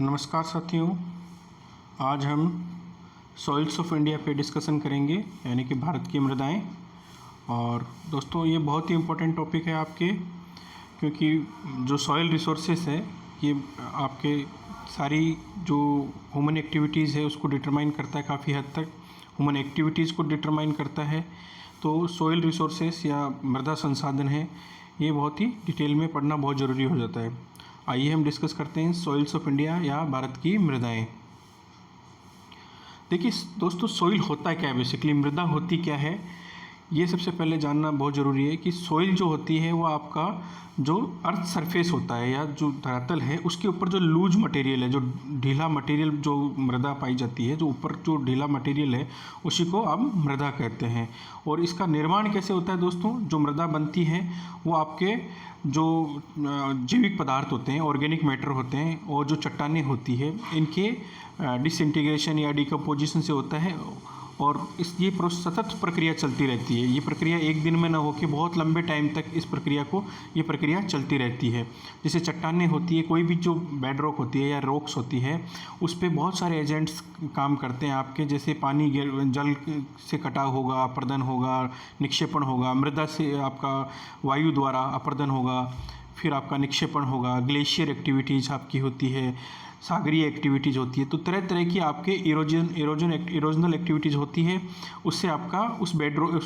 नमस्कार साथियों, आज हम सॉइल्स ऑफ इंडिया पे डिस्कशन करेंगे, यानी कि भारत की मृदाएं। और दोस्तों, ये बहुत ही इम्पोर्टेंट टॉपिक है आपके, क्योंकि जो सॉइल रिसोर्सेस है ये आपके सारी जो ह्यूमन एक्टिविटीज़ है उसको डिटरमाइन करता है, काफ़ी हद तक ह्यूमन एक्टिविटीज़ को डिटरमाइन करता है। तो सॉइल रिसोर्सेस या मृदा संसाधन है, ये बहुत ही डिटेल में पढ़ना बहुत ज़रूरी हो जाता है। आइए हम डिस्कस करते हैं सॉइल्स ऑफ इंडिया या भारत की मृदाएं। देखिए दोस्तों, सॉइल होता क्या है, बेसिकली मृदा होती क्या है, ये सबसे पहले जानना बहुत ज़रूरी है कि सॉइल जो होती है वो आपका जो अर्थ सरफेस होता है या जो धरातल है उसके ऊपर जो लूज मटेरियल है, जो ढीला मटेरियल जो मृदा पाई जाती है, जो ऊपर जो ढीला मटेरियल है उसी को हम मृदा कहते हैं। और इसका निर्माण कैसे होता है दोस्तों? जो मृदा बनती है वो आपके जो जैविक पदार्थ होते हैं, ऑर्गेनिक मैटर होते हैं, और जो चट्टानें होती है इनके डिसइंटीग्रेशन या डिकम्पोजिशन से होता है। और ये सतत प्रक्रिया चलती रहती है। ये प्रक्रिया एक दिन में ना होकर बहुत लंबे टाइम तक ये प्रक्रिया चलती रहती है। जैसे चट्टानें होती है, कोई भी जो बेड रॉक होती है या रॉक्स होती है, उस पर बहुत सारे एजेंट्स काम करते हैं आपके, जैसे पानी जल से कटाव होगा, अपर्दन होगा, निक्षेपण होगा, मृदा से आपका वायु द्वारा अपर्दन होगा, फिर आपका निक्षेपण होगा, ग्लेशियर एक्टिविटीज़ आपकी होती है, सागरीय एक्टिविटीज़ होती है। तो तरह तरह की आपके इरोजनल एक्टिविटीज़ होती है, उससे आपका उस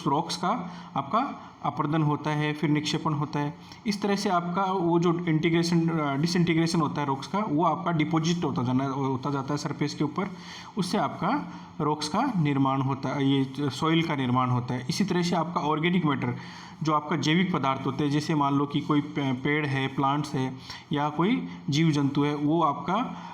रॉक्स का आपका अपर्दन होता है, फिर निक्षेपण होता है। इस तरह से आपका वो जो डिसइंटीग्रेशन होता है रॉक्स का, वो आपका डिपॉजिट होता जाता है सरफेस के ऊपर, उससे आपका रॉक्स का निर्माण होता है, ये सॉइल का निर्माण होता है। इसी तरह से आपका ऑर्गेनिक मैटर, जो आपका जैविक पदार्थ होते हैं, जैसे मान लो कि कोई पेड़ है, प्लांट्स है या कोई जीव जंतु है, वो आपका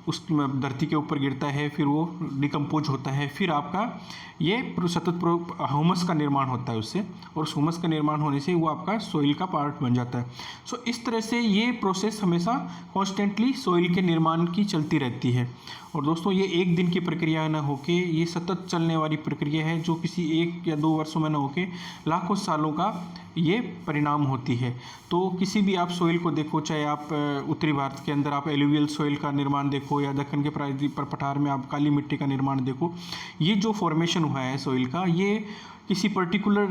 उस धरती के ऊपर गिरता है, फिर वो डिकम्पोज होता है, फिर आपका ये सतत ह्यूमस का निर्माण होता है उससे, और उस ह्यूमस का निर्माण होने से वो आपका सॉइल का पार्ट बन जाता है। सो इस तरह से ये प्रोसेस हमेशा कॉन्स्टेंटली सॉइल के निर्माण की चलती रहती है। और दोस्तों, ये एक दिन की प्रक्रिया ना होके ये सतत चलने वाली प्रक्रिया है, जो किसी 1 या 2 वर्षों में ना होके लाखों सालों का ये परिणाम होती है। तो किसी भी आप सॉइल को देखो, चाहे आप उत्तरी भारत के अंदर आप एलुवियल सॉइल का निर्माण देखो, या दक्कन के प्रायद्वीप पर पठार में आप काली मिट्टी का निर्माण देखो, ये जो फॉर्मेशन हुआ है सॉइल का, ये किसी पर्टिकुलर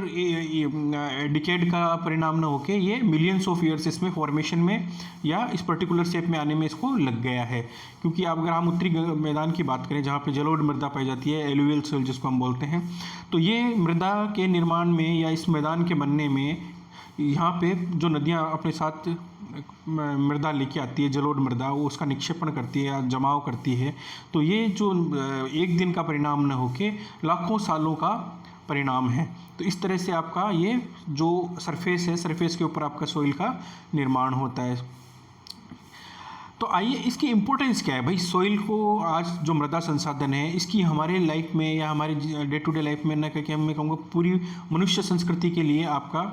डिकेड का परिणाम ना होके ये मिलियंस ऑफ ईयर्स इसमें फॉर्मेशन में या इस पर्टिकुलर शेप में आने में इसको लग गया है। क्योंकि अब अगर हम उत्तरी मैदान की बात करें, जहाँ पे जलोढ़ मृदा पाई जाती है, एलुवियल सॉइल जिसको हम बोलते हैं, तो ये मृदा के निर्माण में या इस मैदान के बनने में यहाँ पे जो नदियाँ अपने साथ मृदा लेके आती है, जलोढ़ मृदा, वो उसका निक्षेपण करती है या जमाव करती है। तो ये जो एक दिन का परिणाम न होके लाखों सालों का परिणाम है। तो इस तरह से आपका ये जो सरफेस है, सरफेस के ऊपर आपका सॉइल का निर्माण होता है। तो आइए, इसकी इम्पोर्टेंस क्या है भाई? सॉइल को आज जो मृदा संसाधन है, इसकी हमारे लाइफ में या हमारे डे टू डे लाइफ में ना करके मैं कहूँगा पूरी मनुष्य संस्कृति के लिए आपका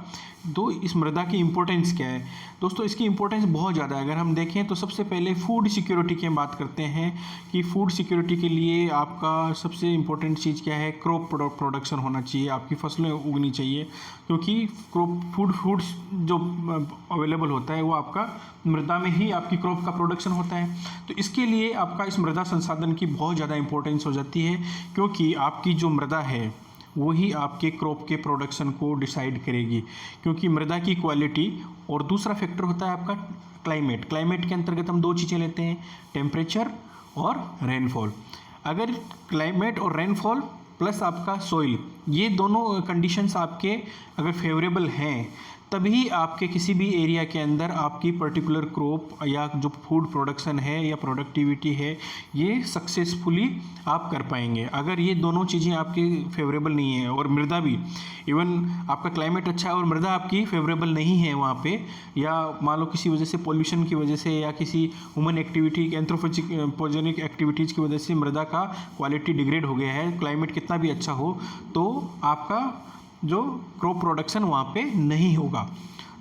तो इस मृदा की इम्पोर्टेंस क्या है? दोस्तों, इसकी इम्पोर्टेंस बहुत ज़्यादा है। अगर हम देखें तो सबसे पहले फूड सिक्योरिटी की हम बात करते हैं कि फूड सिक्योरिटी के लिए आपका सबसे इम्पोर्टेंट चीज़ क्या है? क्रॉप प्रोडक्शन होना चाहिए, आपकी फसलें उगनी चाहिए, क्योंकि फूड जो अवेलेबल होता है वो आपका मृदा में ही आपकी क्रॉप का प्रोडक्शन होता है। तो इसके लिए आपका इस मृदा संसाधन की बहुत ज़्यादा इंपॉर्टेंस हो जाती है, क्योंकि आपकी जो मृदा है वही आपके क्रॉप के प्रोडक्शन को डिसाइड करेगी। क्योंकि मृदा की क्वालिटी, और दूसरा फैक्टर होता है आपका क्लाइमेट। क्लाइमेट के अंतर्गत हम 2 चीज़ें लेते हैं, टेम्परेचर और रेनफॉल। अगर क्लाइमेट और रेनफॉल प्लस आपका सॉइल, ये दोनों कंडीशंस आपके अगर फेवरेबल हैं, तभी आपके किसी भी एरिया के अंदर आपकी पर्टिकुलर क्रॉप या जो फूड प्रोडक्शन है या प्रोडक्टिविटी है, ये सक्सेसफुली आप कर पाएंगे। अगर ये दोनों चीज़ें आपके फेवरेबल नहीं है, और मृदा भी, इवन आपका क्लाइमेट अच्छा है और मृदा आपकी फेवरेबल नहीं है वहाँ पे, या मान लो किसी वजह से, पॉल्यूशन की वजह से या किसी ह्यूमन एक्टिविटी, एंथ्रोपोजेनिक एक्टिविटीज़ की वजह से मृदा का क्वालिटी डिग्रेड हो गया है, क्लाइमेट कितना भी अच्छा हो, तो आपका जो क्रॉप प्रोडक्शन वहाँ पे नहीं होगा।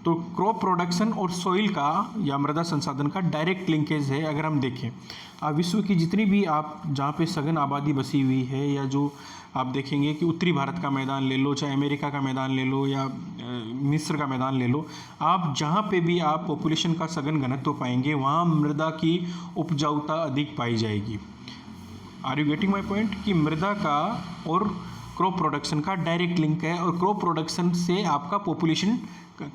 तो क्रॉप प्रोडक्शन और सॉइल का या मृदा संसाधन का डायरेक्ट लिंकेज है। अगर हम देखें विश्व की जितनी भी आप जहाँ पे सघन आबादी बसी हुई है, या जो आप देखेंगे कि उत्तरी भारत का मैदान ले लो, चाहे अमेरिका का मैदान ले लो या मिस्र का मैदान ले लो, आप जहाँ पे भी आप पॉपुलेशन का सघन घनत्व पाएंगे वहाँ मृदा की उपजाऊता अधिक पाई जाएगी। Are you getting my point कि मृदा का और क्रॉप प्रोडक्शन का डायरेक्ट लिंक है, और क्रॉप प्रोडक्शन से आपका पॉपुलेशन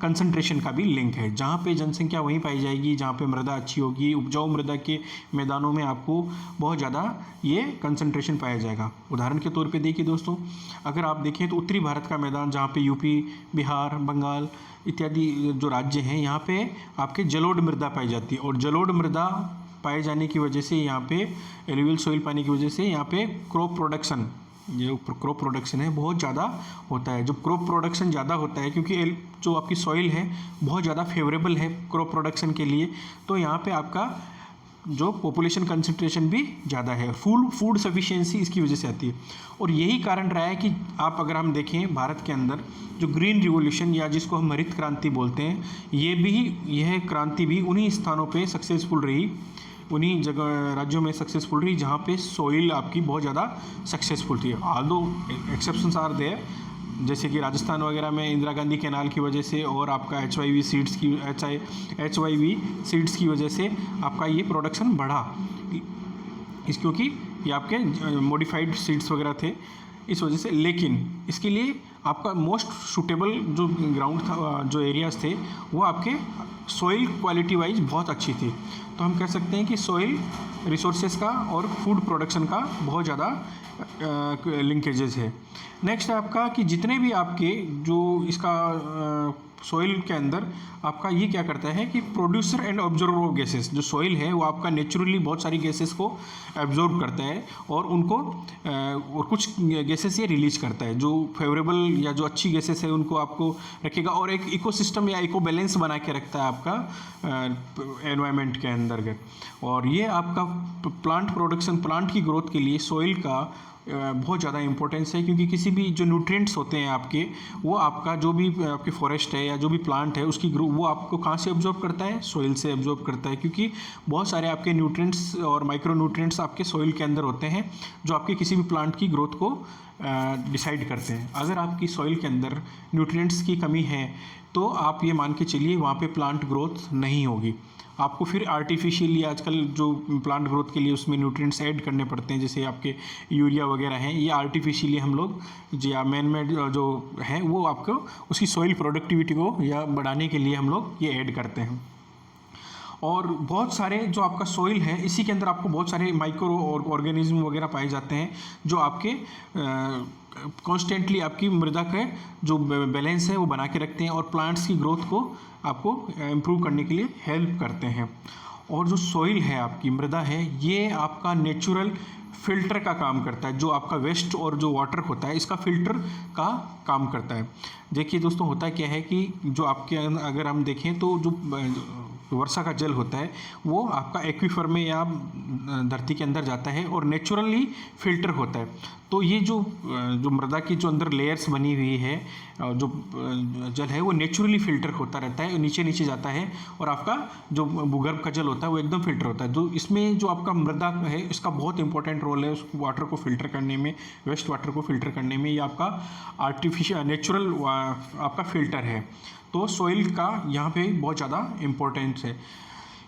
कंसंट्रेशन का भी लिंक है। जहाँ पे जनसंख्या वहीं पाई जाएगी जहाँ पे मृदा अच्छी होगी, उपजाऊ मृदा के मैदानों में आपको बहुत ज़्यादा ये कंसंट्रेशन पाया जाएगा। उदाहरण के तौर पे देखिए दोस्तों, अगर आप देखें तो उत्तरी भारत का मैदान जहाँ पे यूपी, बिहार, बंगाल इत्यादि जो राज्य हैं, यहाँ पे आपके जलोढ़ मृदा पाई जाती है, और जलोढ़ मृदा पाए जाने की वजह से यहाँ पे एलुवियल सॉइल पाने की वजह से यहाँ पे क्रॉप प्रोडक्शन, ये क्रॉप प्रोडक्शन है बहुत ज़्यादा होता है। जब क्रॉप प्रोडक्शन ज़्यादा होता है क्योंकि जो आपकी सॉइल है बहुत ज़्यादा फेवरेबल है क्रॉप प्रोडक्शन के लिए, तो यहाँ पे आपका जो पॉपुलेशन कंसंट्रेशन भी ज़्यादा है, फूड सफिशिएंसी इसकी वजह से आती है। और यही कारण रहा है कि आप अगर हम देखें भारत के अंदर जो ग्रीन रिवॉल्यूशन या जिसको हम हरित क्रांति बोलते हैं, यह क्रांति भी उन्हीं स्थानों पे सक्सेसफुल रही, उन्हीं जगह राज्यों में सक्सेसफुल रही जहाँ पे सॉइल आपकी बहुत ज़्यादा सक्सेसफुल थी। ऑल्दो एक्सेप्शंस आर देयर, जैसे कि राजस्थान वगैरह में इंदिरा गांधी कैनाल की वजह से और आपका HYV सीड्स की वजह से आपका ये प्रोडक्शन बढ़ा, क्योंकि ये आपके मॉडिफाइड सीड्स वगैरह थे इस वजह से। लेकिन इसके लिए आपका मोस्ट सूटेबल जो ग्राउंड था, जो एरियाज़ थे, वो आपके सॉइल क्वालिटी वाइज बहुत अच्छी थी। तो हम कह सकते हैं कि सॉइल रिसोर्सेज का और फूड प्रोडक्शन का बहुत ज़्यादा लिंकेजेस है। नेक्स्ट है आपका कि जितने भी आपके जो इसका सॉइल के अंदर आपका ये क्या करता है कि producer and observer of gases, जो सॉइल है वो आपका नेचुरली बहुत सारी गैसेस को एब्जॉर्ब करता है और उनको और कुछ गैसेस ये रिलीज करता है, जो फेवरेबल या जो अच्छी गैसेस है उनको आपको रखेगा और एक इकोसिस्टम या इको बैलेंस बना के रखता है आपका एनवायरनमेंट के अंतर्गत। और ये आपका प्लांट प्रोडक्शन, प्लांट की ग्रोथ के लिए सॉइल का बहुत ज़्यादा इंपॉर्टेंस है, क्योंकि किसी भी जो न्यूट्रिएंट्स होते हैं आपके, वो आपका जो भी आपकी फॉरेस्ट है या जो भी प्लांट है उसकी ग्रो वो आपको कहाँ से एब्जॉर्ब करता है, सॉइल से एब्जॉर्ब करता है, क्योंकि बहुत सारे आपके न्यूट्रिएंट्स और माइक्रो न्यूट्रिएंट्स आपके सॉइल के अंदर होते हैं जो आपके किसी भी प्लांट की ग्रोथ को डिसाइड करते हैं। अगर आपकी सॉइल के अंदर न्यूट्रिएंट्स की कमी है तो आप ये मान के चलिए वहाँ पे प्लांट ग्रोथ नहीं होगी। आपको फिर आर्टिफिशियली आजकल जो प्लांट ग्रोथ के लिए उसमें न्यूट्रिएंट्स ऐड करने पड़ते हैं, जैसे आपके यूरिया वगैरह हैं, ये आर्टिफिशियली हम लोग जो या मैन मेड जो है वो आपको उसकी सॉइल प्रोडक्टिविटी को या बढ़ाने के लिए हम लोग ये ऐड करते हैं। और बहुत सारे जो आपका सॉइल है इसी के अंदर आपको बहुत सारे माइक्रो ऑर्गेनिज्म वगैरह पाए जाते हैं जो आपके कॉन्स्टेंटली आपकी मृदा के जो बैलेंस है वो बना के रखते हैं और प्लांट्स की ग्रोथ को आपको इम्प्रूव करने के लिए हेल्प करते हैं। और जो सॉइल है आपकी मृदा है, ये आपका नेचुरल फिल्टर का काम करता है, जो आपका वेस्ट और जो वाटर होता है इसका फिल्टर का काम करता है। देखिए दोस्तों, होता क्या है कि जो आपके अगर हम देखें तो जो वर्षा का जल होता है वो आपका एक्वीफर में या धरती के अंदर जाता है और नेचुरली फिल्टर होता है। तो ये जो मृदा की जो अंदर लेयर्स बनी हुई है, जो जल है वो नेचुरली फिल्टर होता रहता है, नीचे नीचे जाता है और आपका जो भूगर्भ का जल होता है वो एकदम फिल्टर होता है। तो इसमें जो आपका मृदा है इसका बहुत इंपॉर्टेंट रोल है उस वाटर को फिल्टर करने में, वेस्ट वाटर को फिल्टर करने में। ये आपका आर्टिफिशियल नेचुरल आपका फिल्टर है। तो सॉइल का यहाँ पे बहुत ज़्यादा इम्पोर्टेंस है।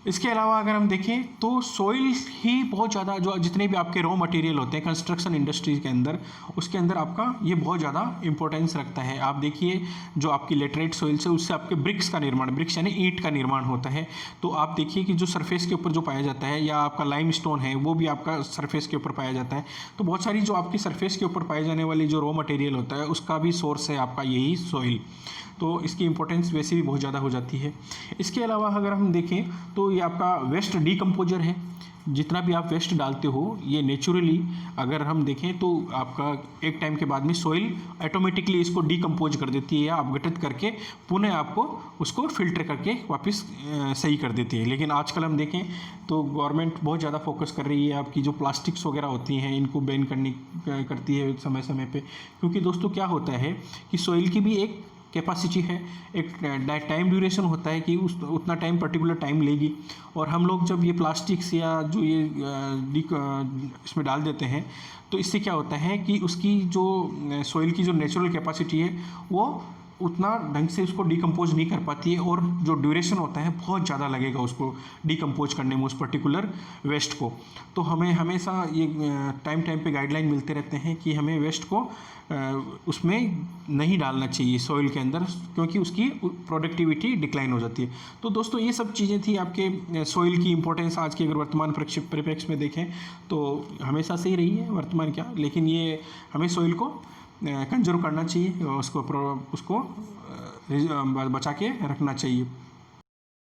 इसके अलावा अगर हम देखें तो सॉइल ही बहुत ज़्यादा जो जितने भी आपके रॉ मटेरियल होते हैं कंस्ट्रक्शन इंडस्ट्री के अंदर, उसके अंदर आपका ये बहुत ज़्यादा इंपॉर्टेंस रखता है। आप देखिए जो आपकी लेटराइट सॉइल से उससे आपके ब्रिक्स का निर्माण, ब्रिक्स यानी ईंट का निर्माण होता है। तो आप देखिए कि जो सरफेस के ऊपर जो पाया जाता है या आपका लाइमस्टोन है वो भी आपका सरफेस के ऊपर पाया जाता है। तो बहुत सारी जो आपकी सरफेस के ऊपर पाए जाने वाली जो रॉ मटेरियल होता है उसका भी सोर्स है आपका यही सॉइल। तो इसकी इंपॉर्टेंस वैसे भी बहुत ज़्यादा हो जाती है। इसके अलावा अगर हम देखें तो ये आपका वेस्ट डीकम्पोजर है। जितना भी आप वेस्ट डालते हो ये नेचुरली अगर हम देखें तो आपका एक टाइम के बाद में सॉइल ऑटोमेटिकली इसको डीकम्पोज कर देती है या अपघटित करके पुनः आपको उसको फिल्टर करके वापस सही कर देती है। लेकिन आजकल हम देखें तो गवर्नमेंट बहुत ज़्यादा फोकस कर रही है आपकी जो प्लास्टिक्स वगैरह होती हैं इनको बैन करती है समय समय पे, क्योंकि दोस्तों क्या होता है कि सॉइल की भी एक कैपेसिटी है, एक टाइम ड्यूरेशन होता है कि उस उतना टाइम पर्टिकुलर टाइम लेगी। और हम लोग जब ये प्लास्टिक्स या जो ये इसमें डाल देते हैं तो इससे क्या होता है कि उसकी जो सॉइल की जो नेचुरल कैपेसिटी है वो उतना ढंग से उसको डिकम्पोज नहीं कर पाती है, और जो ड्यूरेशन होता है बहुत ज़्यादा लगेगा उसको डिकम्पोज करने में उस पर्टिकुलर वेस्ट को। तो हमें हमेशा ये टाइम टाइम पे गाइडलाइन मिलते रहते हैं कि हमें वेस्ट को उसमें नहीं डालना चाहिए सॉइल के अंदर, क्योंकि उसकी प्रोडक्टिविटी डिक्लाइन हो जाती है। तो दोस्तों ये सब चीज़ें थी आपके सॉइल की इंपॉर्टेंस आज की अगर वर्तमान परिप्रेक्ष्य में देखें तो हमेशा से ही रही है, वर्तमान क्या, लेकिन ये हमें सॉइल को कंजर्व करना चाहिए, उसको बचा के रखना चाहिए।